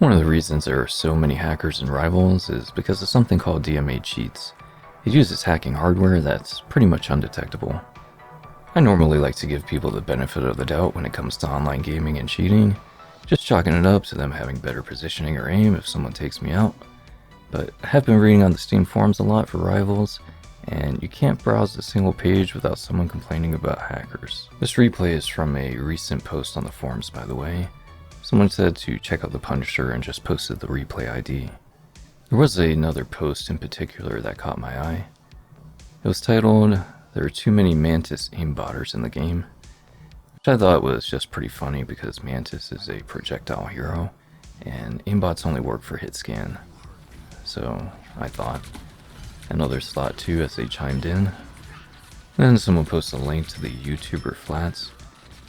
One of the reasons there are so many hackers and rivals is because of something called DMA cheats. It uses hacking hardware that's pretty much undetectable. I normally like to give people the benefit of the doubt when it comes to online gaming and cheating, just chalking it up to them having better positioning or aim if someone takes me out. But I have been reading on the Steam forums a lot for rivals, and you can't browse a single page without someone complaining about hackers. This replay is from a recent post on the forums, by the way. Someone said to check out the Punisher and just posted the replay ID. There was another post in particular that caught my eye. It was titled, "There are too many Mantis aimbotters in the game," which I thought was just pretty funny because Mantis is a projectile hero, and aimbots only work for hit scan. So I thought, and others thought too as they chimed in. Then someone posted a link to the YouTuber Flats.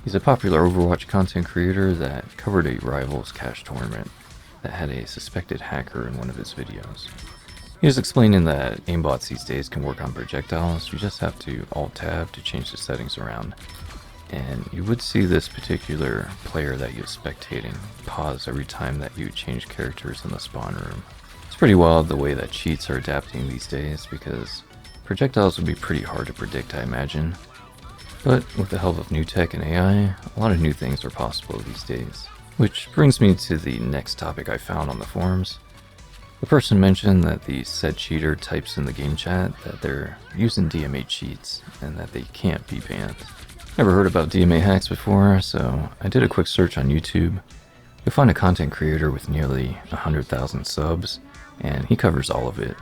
He's a popular Overwatch content creator that covered a Rivals cash tournament that had a suspected hacker in one of his videos. He was explaining that aimbots these days can work on projectiles. You just have to Alt-Tab to change the settings around. And you would see this particular player that you're spectating pause every time that you change characters in the spawn room. It's pretty wild the way that cheats are adapting these days because projectiles would be pretty hard to predict, I imagine. But with the help of new tech and AI, a lot of new things are possible these days. Which brings me to the next topic I found on the forums. The person mentioned that the said cheater types in the game chat that they're using DMA cheats and that they can't be banned. Never heard about DMA hacks before, so I did a quick search on YouTube. You'll find a content creator with nearly 100,000 subs, and he covers all of it.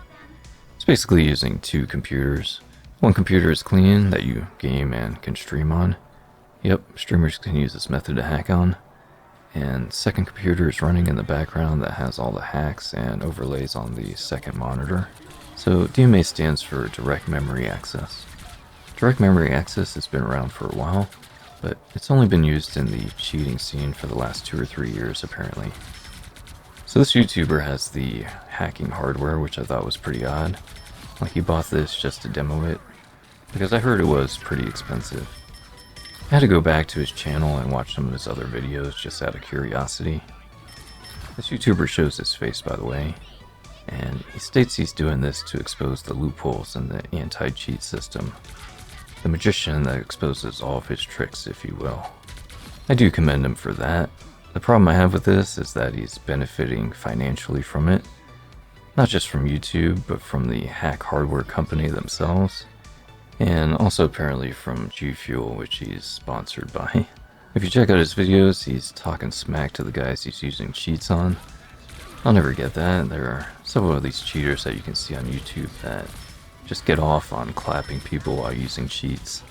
It's basically using two computers. One computer is clean that you game and can stream on. Yep, streamers can use this method to hack on. And second computer is running in the background that has all the hacks and overlays on the second monitor. So DMA stands for Direct Memory Access. Direct Memory Access has been around for a while, but it's only been used in the cheating scene for the last 2 or 3 years apparently. So this YouTuber has the hacking hardware, which I thought was pretty odd. Like he bought this just to demo it, because I heard it was pretty expensive. I had to go back to his channel and watch some of his other videos just out of curiosity. This YouTuber shows his face, by the way, and he states he's doing this to expose the loopholes in the anti-cheat system. The magician that exposes all of his tricks, if you will. I do commend him for that. The problem I have with this is that he's benefiting financially from it. Not just from YouTube, but from the hack hardware company themselves. And also apparently from G Fuel, which he's sponsored by. If you check out his videos, he's talking smack to the guys he's using cheats on. I'll never get that. There are several of these cheaters that you can see on YouTube that just get off on clapping people while using cheats.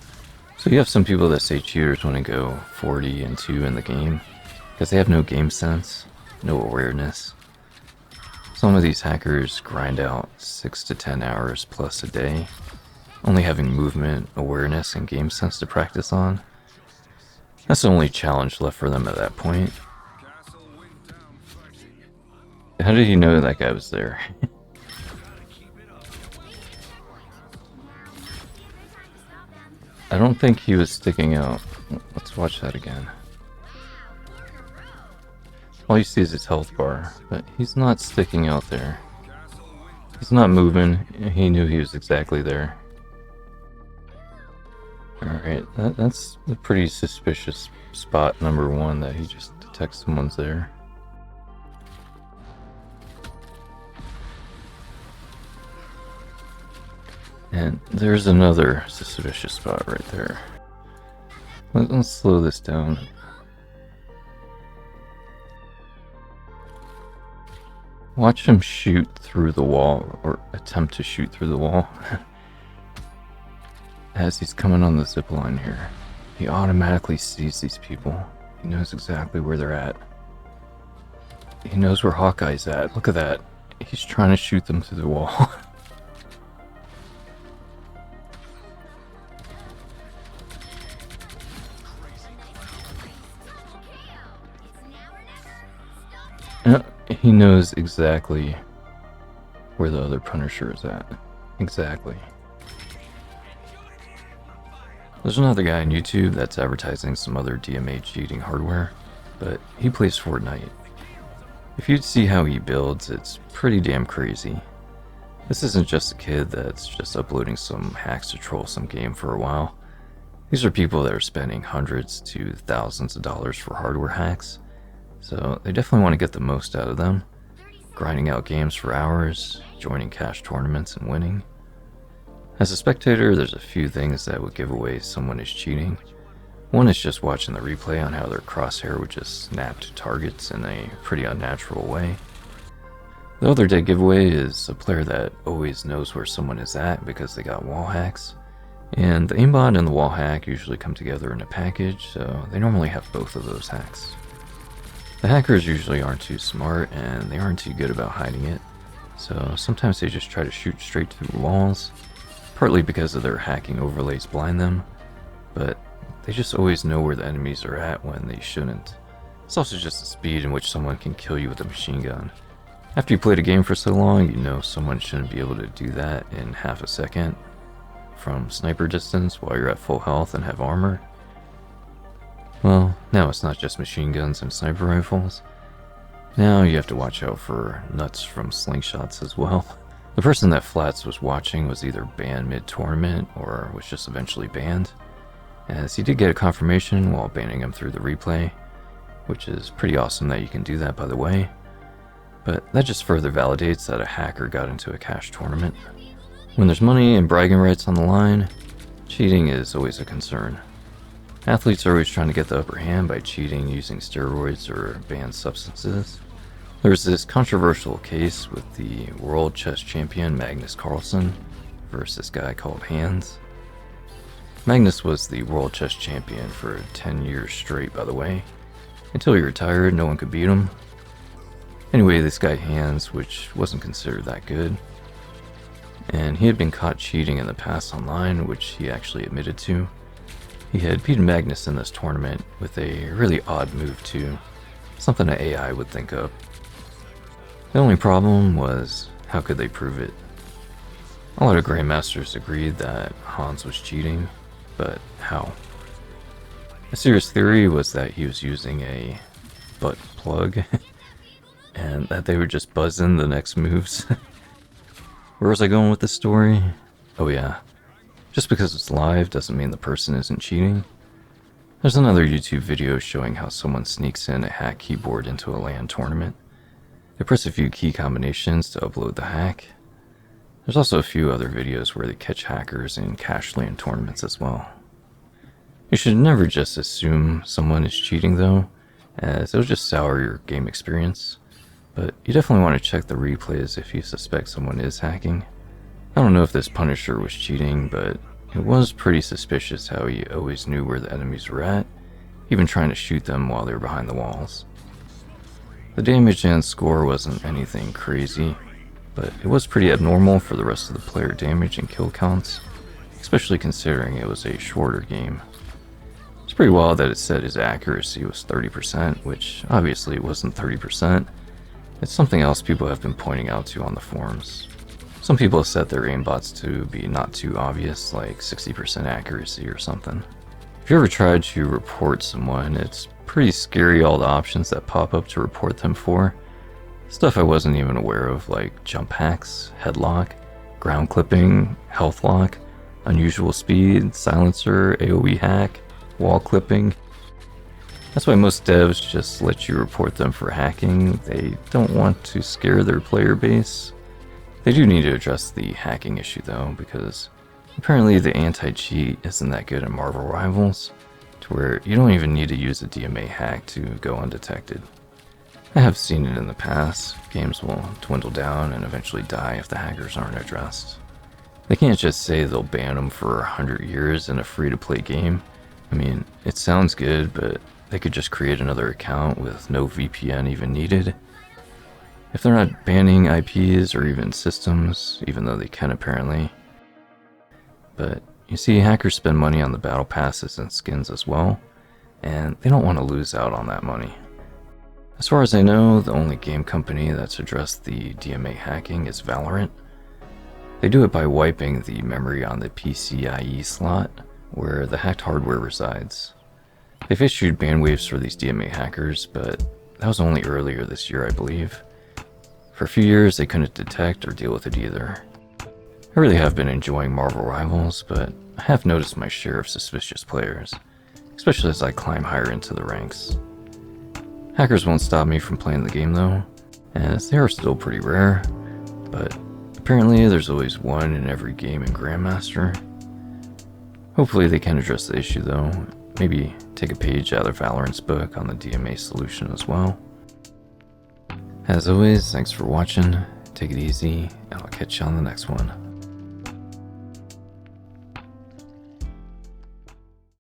So you have some people that say cheaters want to go 40-2 in the game because they have no game sense, no awareness. Some of these hackers grind out 6 to 10 hours plus a day, only having movement, awareness, and game sense to practice on. That's the only challenge left for them at that point. How did he know that guy was there? I don't think he was sticking out. Let's watch that again. All you see is his health bar, but he's not sticking out there. He's not moving. He knew he was exactly there. Alright, that's a pretty suspicious spot number one, that he just detects someone's there. And there's another suspicious spot right there. Let's slow this down. Watch him shoot through the wall, or attempt to shoot through the wall. As he's coming on the zip line here, he automatically sees these people. He knows exactly where they're at. He knows where Hawkeye's at. Look at that. He's trying to shoot them through the wall. He knows exactly where the other Punisher is at. Exactly. There's another guy on YouTube that's advertising some other DMA cheating hardware, but he plays Fortnite. If you'd see how he builds, it's pretty damn crazy. This isn't just a kid that's just uploading some hacks to troll some game for a while. These are people that are spending hundreds to thousands of dollars for hardware hacks, so they definitely want to get the most out of them, grinding out games for hours, joining cash tournaments and winning. As a spectator, there's a few things that would give away someone is cheating. One is just watching the replay on how their crosshair would just snap to targets in a pretty unnatural way. The other dead giveaway is a player that always knows where someone is at because they got wall hacks. And the aimbot and the wall hack usually come together in a package, so they normally have both of those hacks. The hackers usually aren't too smart and they aren't too good about hiding it, so sometimes they just try to shoot straight through walls, partly because of their hacking overlays blind them, but they just always know where the enemies are at when they shouldn't. It's also just the speed in which someone can kill you with a machine gun. After you played a game for so long, you know someone shouldn't be able to do that in half a second from sniper distance while you're at full health and have armor. Well, now it's not just machine guns and sniper rifles. Now you have to watch out for nuts from slingshots as well. The person that Flats was watching was either banned mid-tournament or was just eventually banned, as he did get a confirmation while banning him through the replay, which is pretty awesome that you can do that, by the way. But that just further validates that a hacker got into a cash tournament. When there's money and bragging rights on the line, cheating is always a concern. Athletes are always trying to get the upper hand by cheating using steroids or banned substances. There was this controversial case with the world chess champion Magnus Carlsen versus this guy called Hans. Magnus was the world chess champion for 10 years straight, by the way. Until he retired, no one could beat him. Anyway, this guy Hans, which wasn't considered that good, and he had been caught cheating in the past online, which he actually admitted to. He had beaten Magnus in this tournament with a really odd move too, something an AI would think of. The only problem was, how could they prove it? A lot of Grandmasters agreed that Hans was cheating, but how? A serious theory was that he was using a butt plug, and that they would just buzz in the next moves. Where was I going with this story? Oh yeah, just because it's live doesn't mean the person isn't cheating. There's another YouTube video showing how someone sneaks in a hack keyboard into a LAN tournament. They press a few key combinations to upload the hack. There's also a few other videos where they catch hackers in cash LAN tournaments as well. You should never just assume someone is cheating though, as it'll just sour your game experience. But you definitely want to check the replays if you suspect someone is hacking. I don't know if this Punisher was cheating, but it was pretty suspicious how he always knew where the enemies were at, even trying to shoot them while they were behind the walls. The damage and score wasn't anything crazy, but it was pretty abnormal for the rest of the player damage and kill counts, especially considering it was a shorter game. It's pretty wild that it said his accuracy was 30%, which obviously wasn't 30%. It's something else people have been pointing out to on the forums. Some people have set their aimbots to be not too obvious, like 60% accuracy or something. If you ever tried to report someone, it's pretty scary all the options that pop up to report them for. Stuff I wasn't even aware of, like jump hacks, headlock, ground clipping, health lock, unusual speed, silencer, AoE hack, wall clipping. That's why most devs just let you report them for hacking. They don't want to scare their player base. They do need to address the hacking issue though, because apparently the anti-cheat isn't that good in Marvel Rivals, to where you don't even need to use a DMA hack to go undetected. I have seen it in the past. Games will dwindle down and eventually die if the hackers aren't addressed. They can't just say they'll ban them for 100 years in a free-to-play game. I mean, it sounds good, but they could just create another account with no VPN even needed. If they're not banning IPs or even systems, even though they can apparently. But you see, hackers spend money on the battle passes and skins as well, and they don't want to lose out on that money. As far as I know, the only game company that's addressed the DMA hacking is Valorant. They do it by wiping the memory on the PCIe slot, where the hacked hardware resides. They've issued ban waves for these DMA hackers, but that was only earlier this year, I believe. For a few years, they couldn't detect or deal with it either. I really have been enjoying Marvel Rivals, but I have noticed my share of suspicious players, especially as I climb higher into the ranks. Hackers won't stop me from playing the game though, as they are still pretty rare, but apparently there's always one in every game in Grandmaster. Hopefully they can address the issue though, maybe take a page out of Valorant's book on the DMA solution as well. As always, thanks for watching, take it easy, and I'll catch you on the next one.